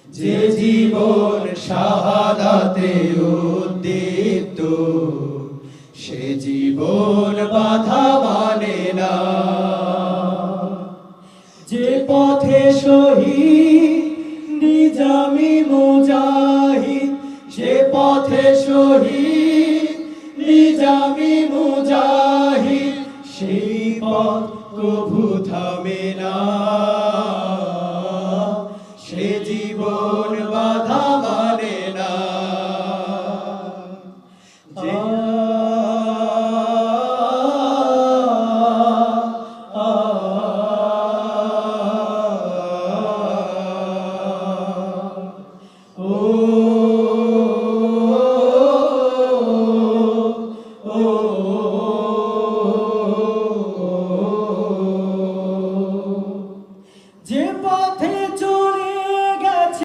যে জীবন শাহাদাতে উদ্দীপ্ত, সে জীবন বাধা মানে না। যে পথে শহীদ নিজামী মুজাহিদ, যে পথে শহীদ নিজামী মুজাহিদ, সেই পথ কভু থামে না। সে জীবন বাধা মানে না।